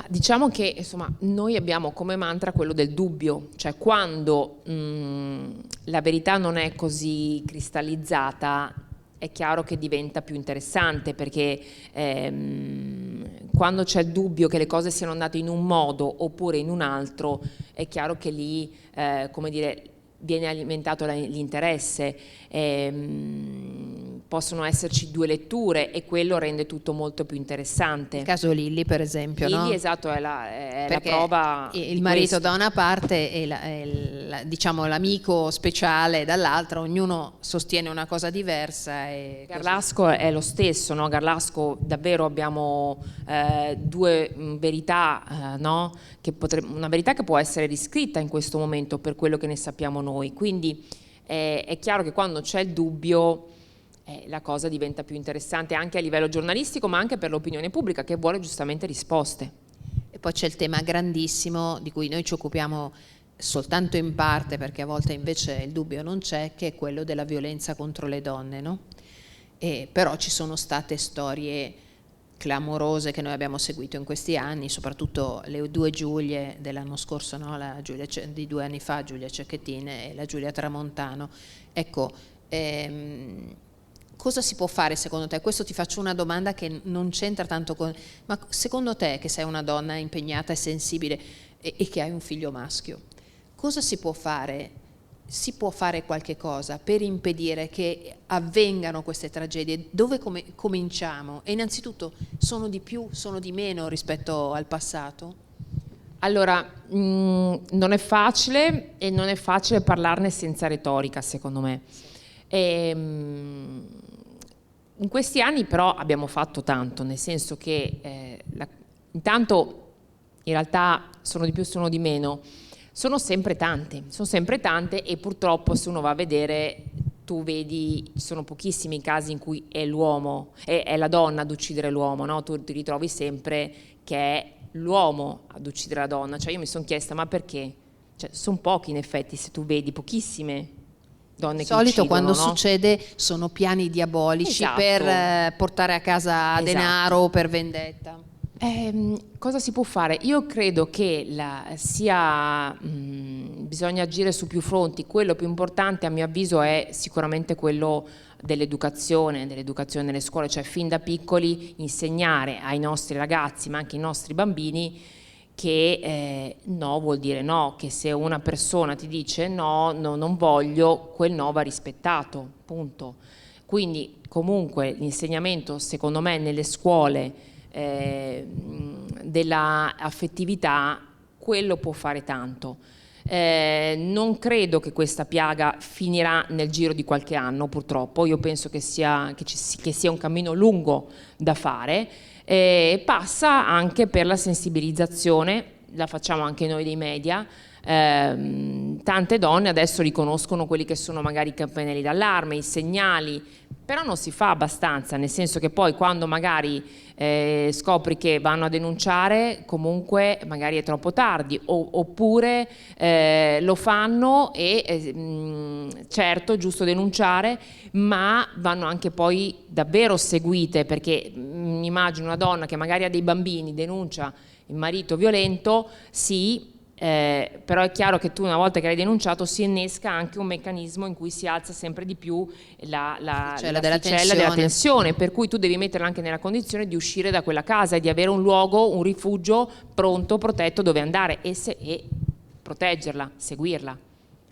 diciamo che insomma noi abbiamo come mantra quello del dubbio, cioè quando la verità non è così cristallizzata è chiaro che diventa più interessante, perché quando c'è il dubbio che le cose siano andate in un modo oppure in un altro è chiaro che lì come dire viene alimentato l'interesse. possono esserci 2 letture e quello rende tutto molto più interessante. Il caso Lilli, per esempio, Lilli, no? esatto, è la prova. Il marito da una parte e diciamo l'amico speciale dall'altra, ognuno sostiene una cosa diversa. E Garlasco è lo stesso, no? Garlasco davvero abbiamo 2 verità, no? Una verità che può essere riscritta in questo momento per quello che ne sappiamo noi, quindi è chiaro che quando c'è il dubbio la cosa diventa più interessante anche a livello giornalistico, ma anche per l'opinione pubblica che vuole giustamente risposte. E poi c'è il tema grandissimo di cui noi ci occupiamo soltanto in parte, perché a volte invece il dubbio non c'è, che è quello della violenza contro le donne, no? Però ci sono state storie clamorose che noi abbiamo seguito in questi anni, soprattutto le 2 Giulie dell'anno scorso, no? La Giulia di 2 anni fa, Giulia Cecchettin e la Giulia Tramontano. Ecco, cosa si può fare secondo te? Questo ti faccio una domanda che non c'entra tanto con... Ma secondo te, che sei una donna impegnata e sensibile e che hai un figlio maschio, cosa si può fare? Si può fare qualche cosa per impedire che avvengano queste tragedie? Dove cominciamo? E innanzitutto, sono di più, sono di meno rispetto al passato? Allora, non è facile e non è facile parlarne senza retorica, secondo me. In questi anni però abbiamo fatto tanto, nel senso che intanto in realtà sono di più, sono di meno, sono sempre tante e purtroppo se uno va a vedere, tu vedi, ci sono pochissimi casi in cui è l'uomo, è la donna ad uccidere l'uomo, no? Tu ti ritrovi sempre che è l'uomo ad uccidere la donna, cioè io mi sono chiesta ma perché? Cioè, sono pochi in effetti, se tu vedi, pochissime donne di che solito uccidono, quando no? succede sono piani diabolici, Esatto. per portare a casa Esatto. denaro o per vendetta. Cosa si può fare? Io credo che bisogna agire su più fronti. Quello più importante a mio avviso è sicuramente quello dell'educazione nelle scuole, cioè fin da piccoli insegnare ai nostri ragazzi ma anche ai nostri bambini che no vuol dire no, che se una persona ti dice no, non voglio, quel no va rispettato, punto. Quindi comunque l'insegnamento secondo me nelle scuole della affettività, quello può fare tanto. Non credo che questa piaga finirà nel giro di qualche anno, purtroppo. Io penso che sia un cammino lungo da fare. Passa anche per la sensibilizzazione, la facciamo anche noi dei media. Tante donne adesso riconoscono quelli che sono magari i campanelli d'allarme, i segnali, però non si fa abbastanza, nel senso che poi quando magari scopri che vanno a denunciare, comunque magari è troppo tardi, oppure lo fanno e certo, giusto denunciare, ma vanno anche poi davvero seguite, perché immagino una donna che magari ha dei bambini, denuncia il marito violento, sì, però è chiaro che tu una volta che l'hai denunciato si innesca anche un meccanismo in cui si alza sempre di più l'asticella della tensione, per cui tu devi metterla anche nella condizione di uscire da quella casa e di avere un luogo, un rifugio pronto, protetto dove andare e proteggerla, seguirla.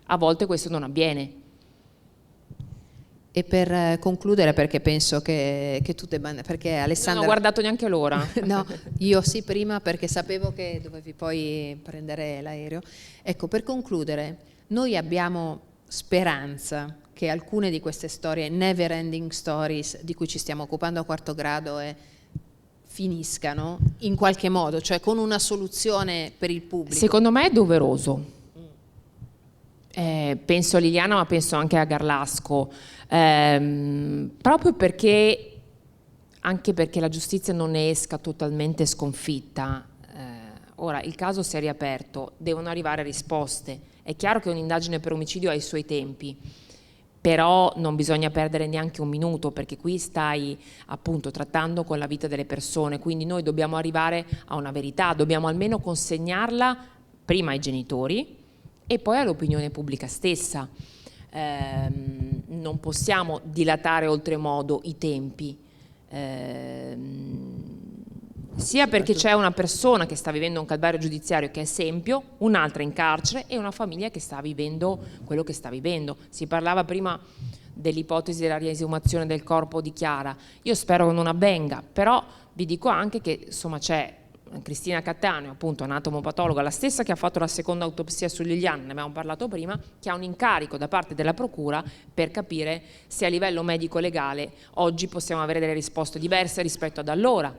A volte questo non avviene. E per concludere, perché penso che tu debba, perché Alessandra... Non ho guardato neanche l'ora. No, io sì prima perché sapevo che dovevi poi prendere l'aereo. Ecco, per concludere, noi abbiamo speranza che alcune di queste storie, never ending stories, di cui ci stiamo occupando a Quarto Grado, finiscano in qualche modo, cioè con una soluzione per il pubblico. Secondo me è doveroso. Penso a Liliana, ma penso anche a Garlasco, proprio perché, anche perché la giustizia non ne esca totalmente sconfitta. Ora il caso si è riaperto, devono arrivare risposte. È chiaro che un'indagine per omicidio ha i suoi tempi, però non bisogna perdere neanche un minuto, perché qui stai appunto trattando con la vita delle persone, quindi noi dobbiamo arrivare a una verità, dobbiamo almeno consegnarla prima ai genitori e poi all'opinione pubblica stessa. Non possiamo dilatare oltremodo i tempi, sia perché c'è una persona che sta vivendo un calvario giudiziario che è esempio, un'altra in carcere e una famiglia che sta vivendo quello che sta vivendo. Si parlava prima dell'ipotesi della riesumazione del corpo di Chiara. Io spero che non avvenga, però vi dico anche che insomma c'è Cristina Cattaneo, appunto anatomopatologa, la stessa che ha fatto la seconda autopsia su Liliana, ne abbiamo parlato prima, che ha un incarico da parte della procura per capire se a livello medico-legale oggi possiamo avere delle risposte diverse rispetto ad allora.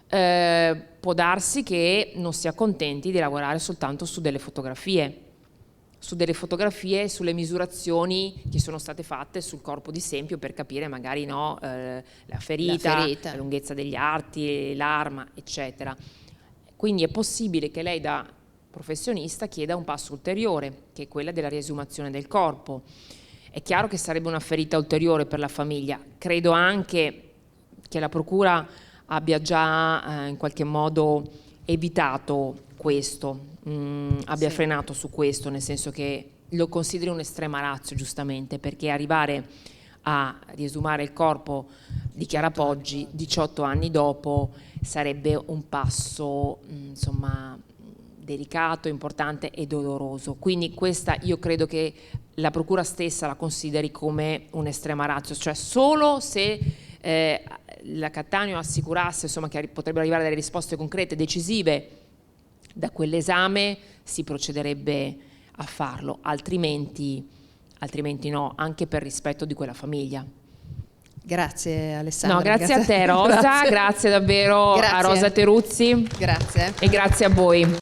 Può darsi che non si accontenti di lavorare soltanto su delle fotografie, sulle misurazioni che sono state fatte sul corpo di Sempio per capire magari la ferita, la lunghezza degli arti, l'arma, eccetera. Quindi è possibile che lei da professionista chieda un passo ulteriore, che è quella della riesumazione del corpo. È chiaro che sarebbe una ferita ulteriore per la famiglia. Credo anche che la procura abbia già in qualche modo evitato questo, abbia frenato su questo, nel senso che lo consideri un'estrema ratio, giustamente, perché arrivare a riesumare il corpo di Chiara Poggi 18 anni dopo sarebbe un passo insomma delicato, importante e doloroso. Quindi questa io credo che la procura stessa la consideri come un'estrema ratio, cioè solo se la Cattaneo assicurasse insomma che potrebbero arrivare delle risposte concrete, decisive da quell'esame, si procederebbe a farlo, altrimenti no, anche per rispetto di quella famiglia. Grazie Alessandra. No, grazie a te Rosa, grazie davvero a Rosa Teruzzi. Grazie. E grazie a voi.